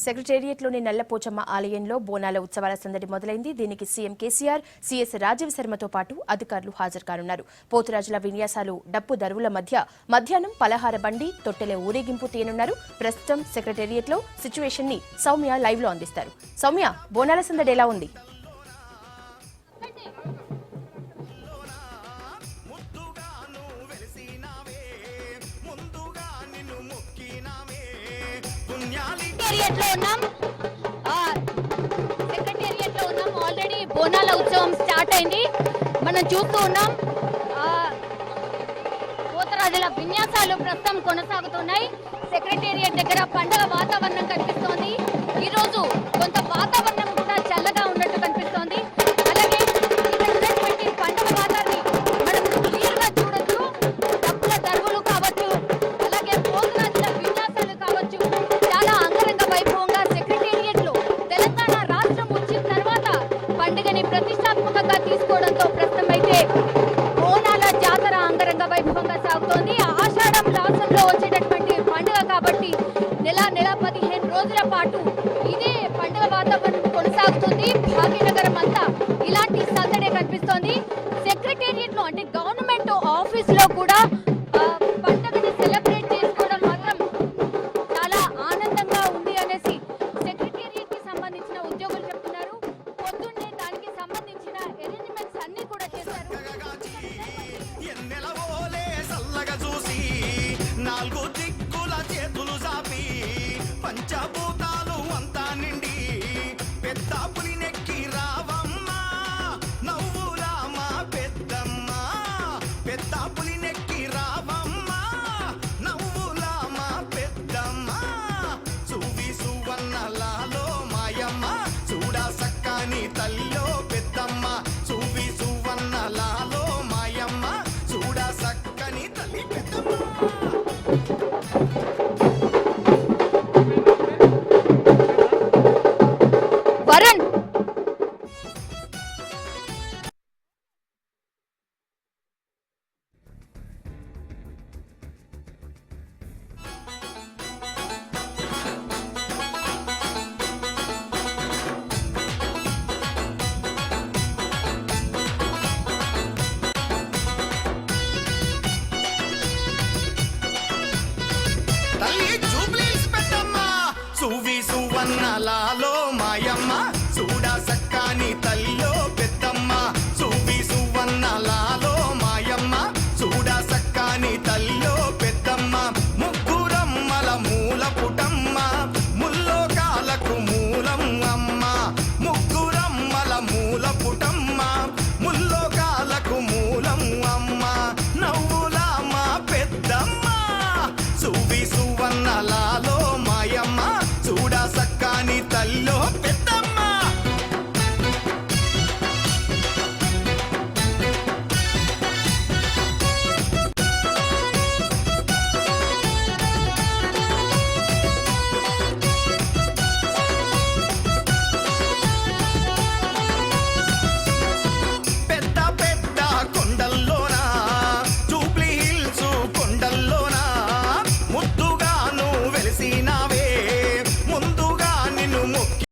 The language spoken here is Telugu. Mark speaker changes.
Speaker 1: సెక్రటేరియట్లోని నల్లపోచమ్మ ఆలయంలో బోనాల ఉత్సవాల సందడి మొదలైంది. దీనికి సీఎం కేసీఆర్, సీఎస్ రాజీవ్ శర్మతో పాటు అధికారులు హాజరు కానున్నారు. పోతురాజుల విన్యాసాలు, డప్పు దరువుల మధ్య మధ్యాహ్నం పలహార బండి, తొట్టెల ఊరేగింపు తీయనున్నారు. ప్రస్తుతం సెక్రటేరియట్లో సిచ్యువేషన్ ని సౌమ్య లైవ్ లో అందిస్తారు. సౌమ్య, బోనాల సందడి ఎలా ఉంది?
Speaker 2: సెక్రటేరియట్ లో ఉన్నాం. ఆల్రెడీ బోనాల ఉత్సవం స్టార్ట్ అయింది. మనం చూస్తూ ఉన్నాం పోతరాజుల విన్యాసాలు ప్రస్తుతం కొనసాగుతున్నాయి. సెక్రటేరియట్ దగ్గర పండుగ వాతావరణం కనిపిస్తోంది. ఈ రోజు కొంత వాతావరణం కూడా చల్లగా ఉన్నట్టు కనిపిస్తోంది. అలాగే ఇక్కడ ఉన్నటువంటి పండుగ వాతావరణం మనం క్లియర్ గా చూడొచ్చు. డప్పుల దరువులు కావచ్చు, అలాగే పోతరాజుల విన్యాసాలు కావచ్చు, చాలా అంగరంగ వైభవంగా సెక్రటేరియట్ లో తెలంగాణ రాష్ట్రం వచ్చిన తర్వాత పండుగని ప్రతిష్టాత్మకంగా తీసుకోవడంతో ప్రస్తుతం అయితే బోనాల జాతర అంగరంగ వైభవంగా సాగుతోంది. ఆషాఢం రాష్ట్రంలో వచ్చేటటువంటి పండుగ కాబట్టి నెల 15 రోజుల పాటు ఇదే పండుగ వాతావరణం కొనసాగుతుంది. భాగ్యనగరం అంతా ఇలాంటి సందడే కనిపిస్తోంది. సెక్రటేరియట్ లో అంటే గవర్నమెంట్ ఆఫీస్ లో కూడా పండుగని సెలబ్రేట్ చేసుకోవడం మాత్రం చాలా ఆనందంగా ఉంది అనేసి సెక్రటేరియట్ కి సంబంధించిన ఉద్యోగులు చెప్తున్నారు. పొద్దున్నే దానికి సంబంధించిన అరేంజ్మెంట్స్ అన్ని కూడా చేశారు.
Speaker 3: పంచభూతాలు అంతా నిండి పెద్ద పులి నెక్కి రావమ్మ నవ్వులా మా పెద్దమ్మ. పెద్ద పులి నెక్కి రావమ్మ నవ్వులా మా పెద్దమ్మ. సువి సువన్నలాలో మాయమ్మ చూడ సక్కని తల్లిలో పెద్దమ్మ. సువి సువన్నలాలో మాయమ్మ చూడ సక్కని తల్లి పెద్దమ్మ.
Speaker 2: వరుణ్,
Speaker 3: తల్లి జూబ్లీస్ పెద్దమ్మ సువి సువన్నలాలో మాయమ్మ చూడ సక్కాని తల్లిలో పెద్దమ్మ. సువి సువన్నలా